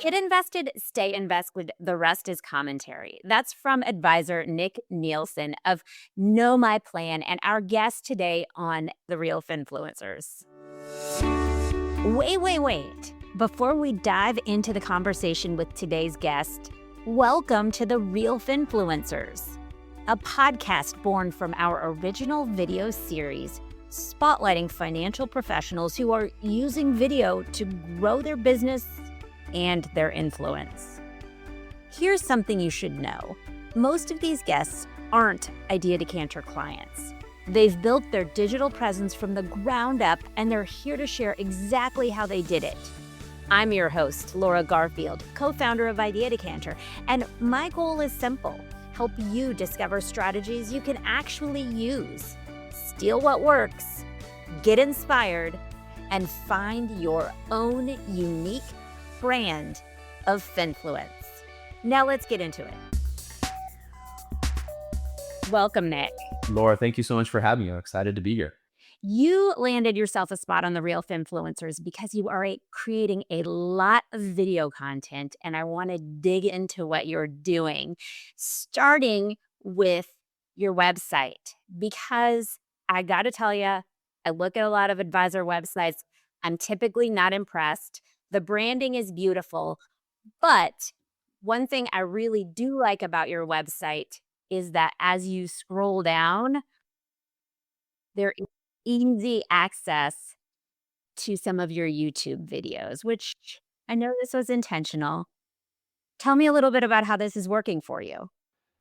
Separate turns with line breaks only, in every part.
Get invested, stay invested. The rest is commentary. That's from advisor Nick Nielsen of Know My Plan and our guest today on The Real Finfluencers. Wait. Before we dive into the conversation with today's guest, welcome to The Real Finfluencers, a podcast born from our original video series spotlighting financial professionals who are using video to grow their business and their influence. Here's something you should know. Most of these guests aren't Idea Decanter clients. They've built their digital presence from the ground up, and they're here to share exactly how they did it. I'm your host, Laura Garfield, co-founder of Idea Decanter, and my goal is simple: help you discover strategies you can actually use, steal what works, get inspired, and find your own unique brand of finfluence. Now let's get into it. Welcome, Nick.
Laura, thank you so much for having me. I'm excited to be here.
You landed yourself a spot on The Real Finfluencers because you are creating a lot of video content, and I want to dig into what you're doing, starting with your website, because I got to tell you, I look at a lot of advisor websites. I'm typically not impressed. The branding is beautiful, but one thing I really do like about your website is that as you scroll down, there is easy access to some of your YouTube videos, which I know this was intentional. Tell me a little bit about how this is working for you.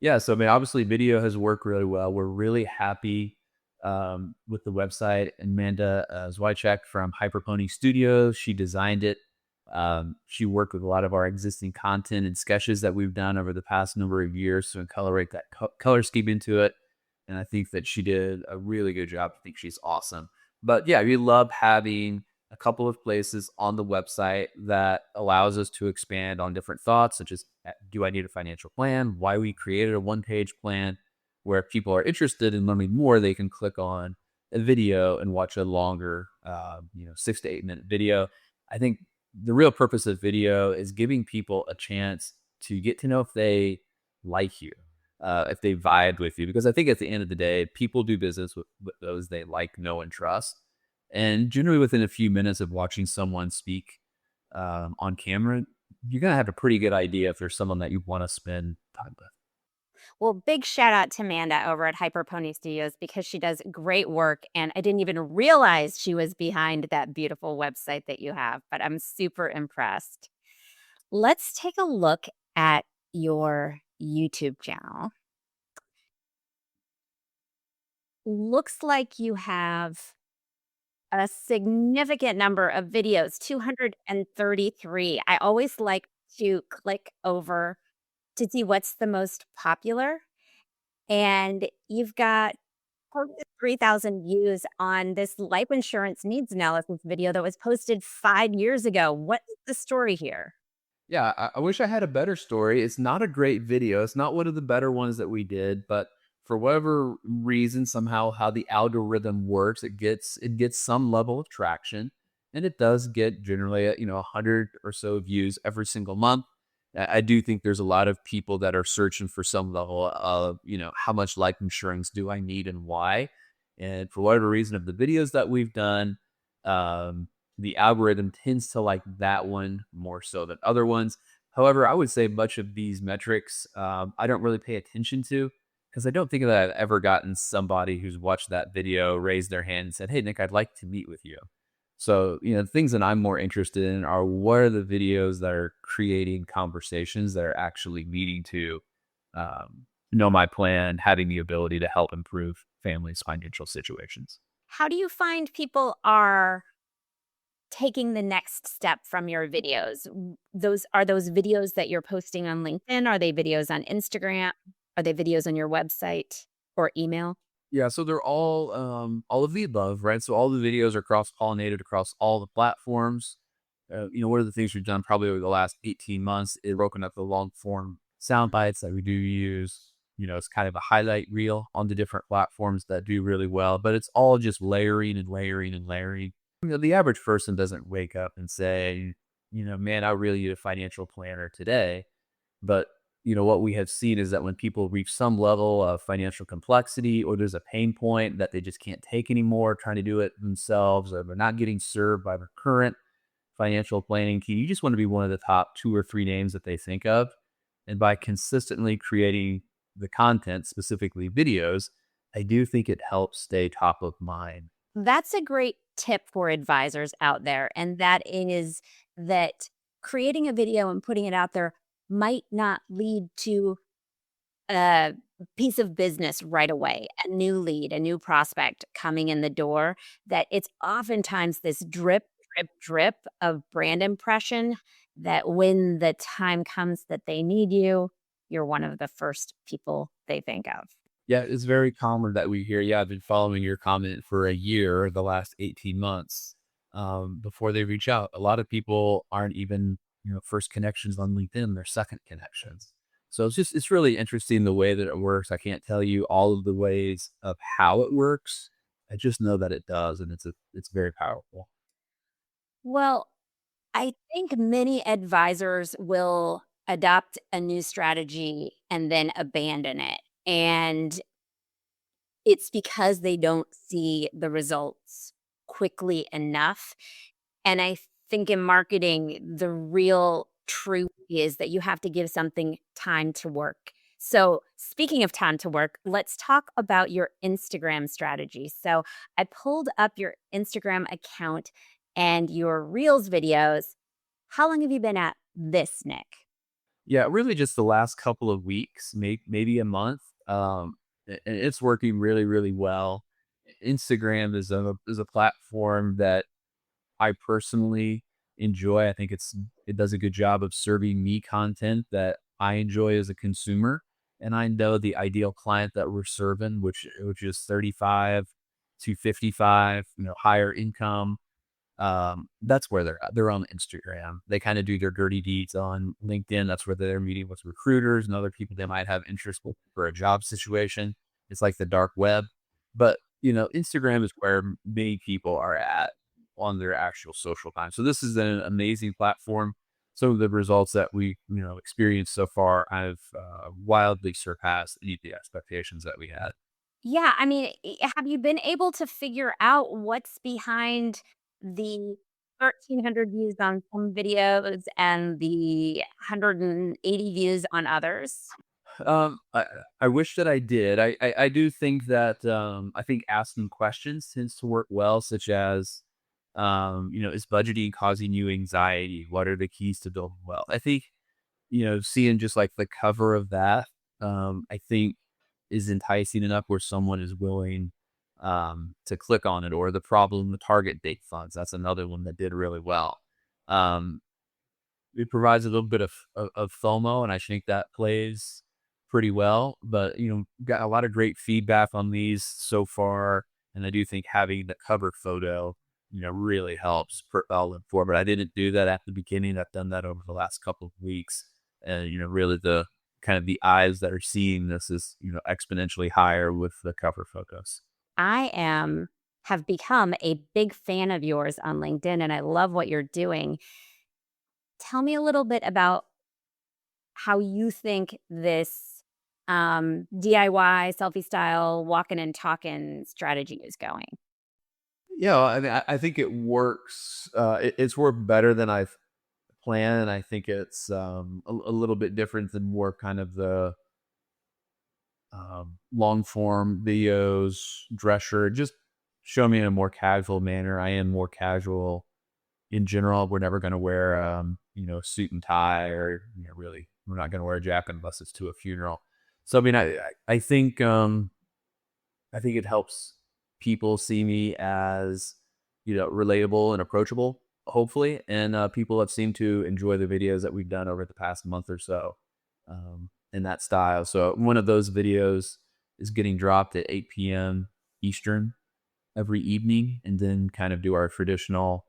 Yeah, so I mean, obviously video has worked really well. We're really happy with the website. Amanda Zwychek from Hyperpony Studios, she designed it. She worked with a lot of our existing content and sketches that we've done over the past number of years to colorate that color scheme into it. And I think that she did a really good job. I think she's awesome. But yeah, we love having a couple of places on the website that allows us to expand on different thoughts, such as, do I need a financial plan? Why we created a one-page plan, where if people are interested in learning more, they can click on a video and watch a longer, 6 to 8 minute video. I think the real purpose of video is giving people a chance to get to know if they like you, if they vibe with you, because I think at the end of the day, people do business with those they like, know, and trust. And generally within a few minutes of watching someone speak on camera, you're going to have a pretty good idea if there's someone that you want to spend time with.
Well, big shout out to Amanda over at Hyperpony Studios because she does great work. And I didn't even realize she was behind that beautiful website that you have, but I'm super impressed. Let's take a look at your YouTube channel. Looks like you have a significant number of videos, 233. I always like to click over to see what's the most popular. And you've got 3,000 views on this life insurance needs analysis video that was posted 5 years ago. What is the story here?
Yeah, I wish I had a better story. It's not a great video. It's not one of the better ones that we did, but for whatever reason, somehow how the algorithm works, it gets some level of traction, and it does get generally 100 or so views every single month. I do think there's a lot of people that are searching for some level of, how much life insurance do I need and why? And for whatever reason of the videos that we've done, the algorithm tends to like that one more so than other ones. However, I would say much of these metrics, I don't really pay attention to, because I don't think that I've ever gotten somebody who's watched that video raise their hand and said, "Hey, Nick, I'd like to meet with you." So, the things that I'm more interested in are what are the videos that are creating conversations that are actually leading to know my plan, having the ability to help improve families' financial situations.
How do you find people are taking the next step from your videos? Those videos that you're posting on LinkedIn? Are they videos on Instagram? Are they videos on your website or email?
Yeah, so they're all of the above, right? So all the videos are cross-pollinated across all the platforms. One of the things we've done probably over the last 18 months is broken up the long-form sound bites that we do use. It's kind of a highlight reel on the different platforms that do really well, but it's all just layering and layering and layering. The average person doesn't wake up and say, man, I really need a financial planner today. But, what we have seen is that when people reach some level of financial complexity or there's a pain point that they just can't take anymore, trying to do it themselves, or they're not getting served by their current financial planning team, you just want to be one of the top 2 or 3 names that they think of. And by consistently creating the content, specifically videos, I do think it helps stay top of mind.
That's a great tip for advisors out there. And that is that creating a video and putting it out there might not lead to a piece of business right away, a new lead, a new prospect coming in the door, that it's oftentimes this drip, drip, drip of brand impression that when the time comes that they need you, you're one of the first people they think of.
Yeah, it's very common that we hear, yeah, I've been following your comment for a year or the last 18 months before they reach out. A lot of people aren't even, first connections on LinkedIn, they're second connections. So it's really interesting the way that it works. I can't tell you all of the ways of how it works. I just know that it does, and it's very powerful.
Well, I think many advisors will adopt a new strategy and then abandon it. And it's because they don't see the results quickly enough. And I think in marketing, the real truth is that you have to give something time to work. So, speaking of time to work, let's talk about your Instagram strategy. So, I pulled up your Instagram account and your Reels videos. How long have you been at this, Nick?
Yeah, really just the last couple of weeks, maybe a month. And it's working really, really well. Instagram is a platform that I personally enjoy. I think it does a good job of serving me content that I enjoy as a consumer. And I know the ideal client that we're serving, which is 35 to 55, higher income. That's where they're at. They're on Instagram. They kind of do their dirty deeds on LinkedIn. That's where they're meeting with recruiters and other people they might have interest with for a job situation. It's like the dark web. But, Instagram is where many people are at on their actual social time. So this is an amazing platform. Some of the results that we, experienced so far, I've wildly surpassed any of the expectations that we had.
Yeah, I mean, have you been able to figure out what's behind the 1,300 views on some videos and the 180 views on others?
I wish that I did. I do think that I think asking questions tends to work well, such as is budgeting causing you anxiety? What are the keys to building wealth? I think, seeing just like the cover of that, I think is enticing enough where someone is willing to click on it. Or the problem, the target date funds. That's another one that did really well. Um, it provides a little bit of FOMO, and I think that plays pretty well. But got a lot of great feedback on these so far, and I do think having the cover photo, really helps propel them forward. I didn't do that at the beginning. I've done that over the last couple of weeks, and really the kind of the eyes that are seeing this is exponentially higher with the cover photos.
I am have become a big fan of yours on LinkedIn and I love what you're doing. Tell me a little bit about how you think this DIY selfie style walking and talking strategy is going.
Yeah, I mean, I think it works. It's worked better than I've planned, and I think it's a little bit different than more kind of the long form videos, dress shirt. Just show me in a more casual manner. I am more casual in general. We're never going to wear suit and tie, or really, we're not going to wear a jacket unless it's to a funeral. So I mean, I think I think it helps people see me as, relatable and approachable, hopefully. And people have seemed to enjoy the videos that we've done over the past month or so in that style. So one of those videos is getting dropped at 8 p.m. Eastern every evening, and then kind of do our traditional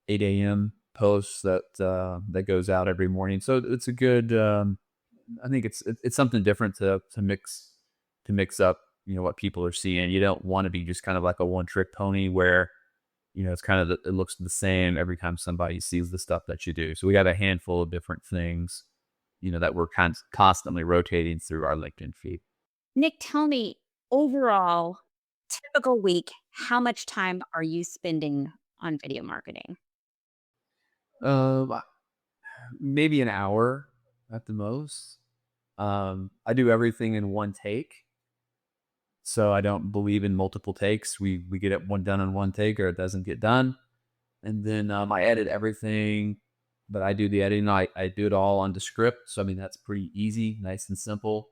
8 a.m. posts that goes out every morning. So it's a good. I think it's something different to mix up what people are seeing. You don't want to be just kind of like a one trick pony where It's kind of it looks the same every time somebody sees the stuff that you do. So we got a handful of different things, that we're constantly rotating through our LinkedIn feed.
Nick, tell me, overall, typical week, how much time are you spending on video marketing?
Um, Maybe an hour at the most. I do everything in one take, so I don't believe in multiple takes. We get it one done in one take, or it doesn't get done. And then I edit everything, but I do the editing. I do it all on Descript, so I mean that's pretty easy, nice and simple.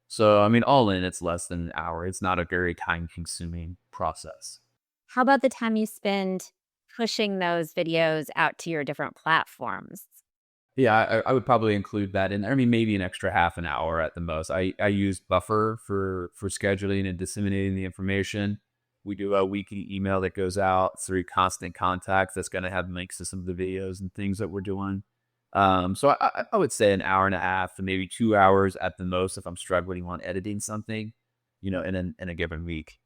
So I mean, all in, it's less than an hour. It's not a very time-consuming process.
How about the time you spend pushing those videos out to your different platforms?
Yeah, I would probably include that in. I mean, maybe an extra half an hour at the most. I use Buffer for scheduling and disseminating the information. We do a weekly email that goes out through Constant Contacts that's going to have links to some of the videos and things that we're doing. So I would say an hour and a half to maybe 2 hours at the most if I'm struggling on editing something, in a given week.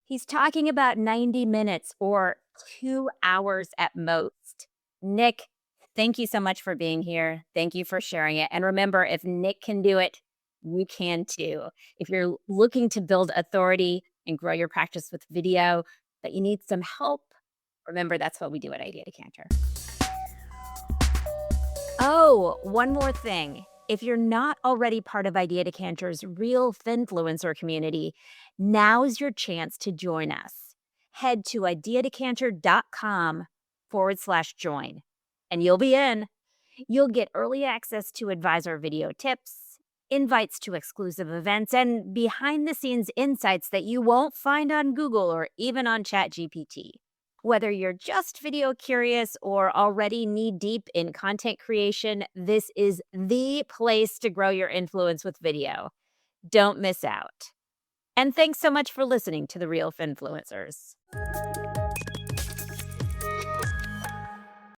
He's talking about 90 minutes or 2 hours at most. Nick, thank you so much for being here. Thank you for sharing it. And remember, if Nick can do it, you can too. If you're looking to build authority and grow your practice with video, but you need some help, remember that's what we do at Idea Decanter. Oh, one more thing. If you're not already part of Idea Decanter's real Finfluencer community, now's your chance to join us. Head to ideadecanter.com/join, and you'll be in. You'll get early access to advisor video tips, invites to exclusive events, and behind the scenes insights that you won't find on Google or even on ChatGPT. Whether you're just video curious or already knee deep in content creation, this is the place to grow your influence with video. Don't miss out. And thanks so much for listening to The Real Finfluencers.